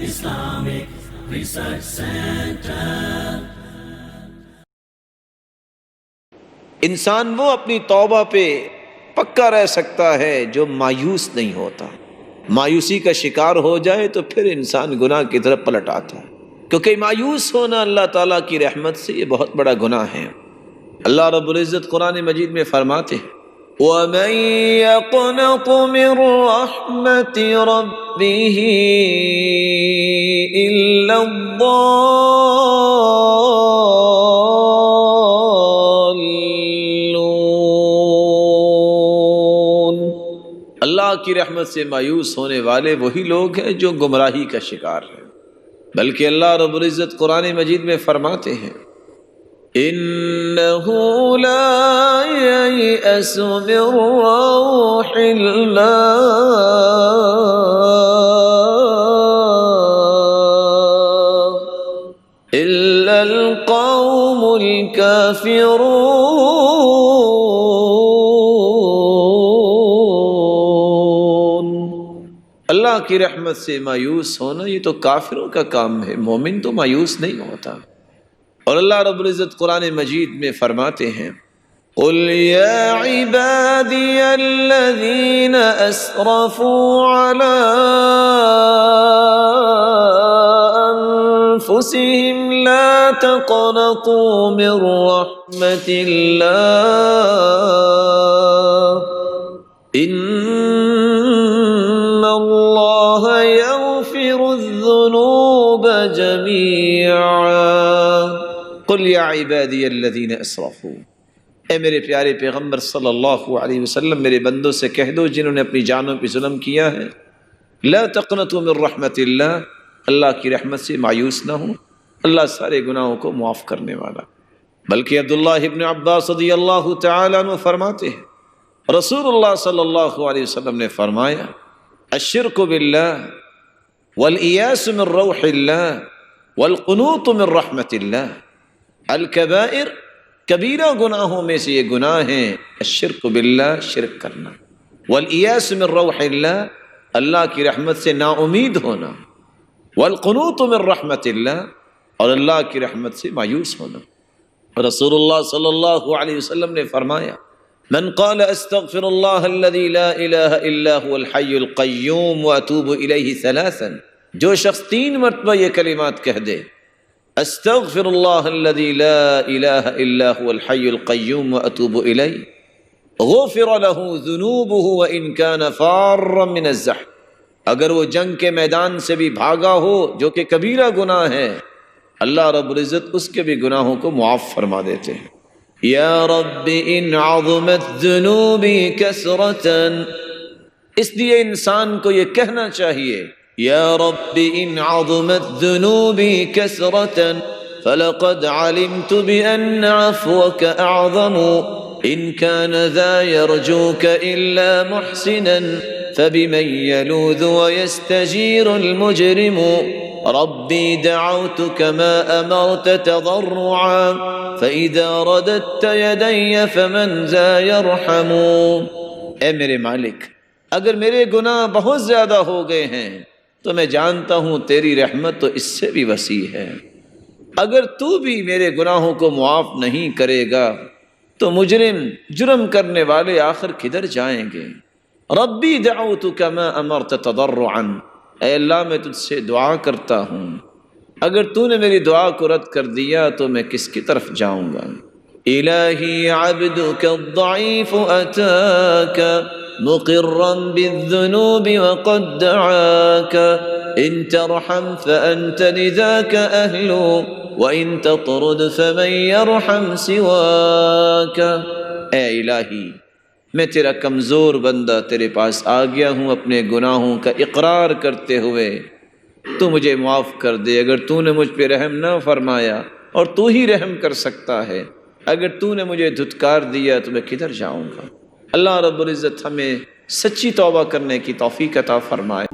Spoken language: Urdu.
Islamic Research Center. انسان وہ اپنی توبہ پہ پکا رہ سکتا ہے جو مایوس نہیں ہوتا۔ مایوسی کا شکار ہو جائے تو پھر انسان گناہ کی طرف پلٹ آتا ہے، کیونکہ مایوس ہونا اللہ تعالیٰ کی رحمت سے یہ بہت بڑا گناہ ہے۔ اللہ رب العزت قرآن مجید میں فرماتے ہیں وَمَن يَقْنَطُ مِن رَحْمَةِ رَبِّهِ إِلَّا الضَّالُّونَ۔ اللہ کی رحمت سے مایوس ہونے والے وہی لوگ ہیں جو گمراہی کا شکار ہیں۔ بلکہ اللہ رب العزت قرآن مجید میں فرماتے ہیں إِنَّهُ لَا يَيْأَسُ مِن رَّوْحِ اللَّهِ إِلَّا الْقَوْمُ الْكَافِرُونَ۔ اللہ کی رحمت سے مایوس ہونا یہ تو کافروں کا کام ہے، مومن تو مایوس نہیں ہوتا۔ اور اللہ رب العزت قرآن مجید میں فرماتے ہیں قُلْ يَا عِبَادِيَ الَّذِينَ أَسْرَفُوا عَلَىٰ أَنفُسِهِمْ لَا تَقْنَطُوا مِن رَّحْمَةِ اللَّهِ إِنَّ اللَّهَ يَغْفِرُ الذُّنُوبَ جَمِيعًا قُلْ يَا عِبَادِيَ الَّذِينَ أَسْرَفُوا، اے میرے پیارے پیغمبر صلی اللہ علیہ وسلم میرے بندوں سے کہہ دو جنہوں نے اپنی جانوں پہ ظلم کیا ہے، لا تقنطوا من رحمت اللہ، اللہ کی رحمت سے مایوس نہ ہو، اللہ سارے گناہوں کو معاف کرنے والا۔ بلکہ عبداللہ ابن عباس رضی اللہ تعالیٰ عنہ فرماتے ہیں رسول اللہ صلی اللہ علیہ وسلم نے فرمایا الشرک باللہ والایاس من روح اللہ والقنوط من رحمت اللہ، الکبائر کبیرہ گناہوں میں سے یہ گناہ ہیں الشرک باللہ، شرک کرنا، والایاس من روح اللہ، اللہ کی رحمت سے نا امید ہونا، والقنوط من رحمت اللہ، اور اللہ کی رحمت سے مایوس ہونا۔ رسول اللہ صلی اللہ علیہ وسلم نے فرمایا من قال استغفر اللہ الذی لا الہ الا هو الحی القیوم واتوب الیہ ثلاثا، جو شخص 3 مرتبہ یہ کلمات کہہ دے استغفر اللہ الذی لا الہ الا هو الحی القیوم واتوب الیہ غفر له ذنوبه وان كان فارا من الزحف، اگر وہ جنگ کے میدان سے بھی بھاگا ہو جو کہ کبیرہ گناہ ہے، اللہ رب العزت اس کے بھی گناہوں کو معاف فرما دیتے ہیں۔ یا رب ان عظمت ذنوبی کثرتاً، اس لیے انسان کو یہ کہنا چاہیے یا رب ان عظمت ذنوبی کثرتاً فلقد علمت بأن عفوك اعظم ان كان ذا يرجوك الا محسنا فبمن يلوذ ويستجير المجرم ربي دعوتك ما امرت تضرعا فاذا رددت يدي فمن ذا يرحم۔ اے میرے مالک، اگر میرے گناہ بہت زیادہ ہو گئے ہیں تو میں جانتا ہوں تیری رحمت تو اس سے بھی وسیع ہے، اگر تو بھی میرے گناہوں کو معاف نہیں کرے گا تو مجرم، جرم کرنے والے آخر کدھر جائیں گے؟ ربی دعوتک ما امرت تضرعا، اے اللہ میں تجھ سے دعا کرتا ہوں، اگر تو نے میری دعا کو رد کر دیا تو میں کس کی طرف جاؤں گا؟ الہی عبدک الضعیف اتاک مقرا بالذنوب وقد دعاک ان ترحم فانت لذاک اہل وان تطرد فمن يرحم سواک۔ اے الہی، میں تیرا کمزور بندہ تیرے پاس آ گیا ہوں اپنے گناہوں کا اقرار کرتے ہوئے، تو مجھے معاف کر دے، اگر تو نے مجھ پہ رحم نہ فرمایا اور تو ہی رحم کر سکتا ہے، اگر تو نے مجھے دھتکار دیا تو میں کدھر جاؤں گا؟ اللہ رب العزت ہمیں سچی توبہ کرنے کی توفیق عطا فرمائے۔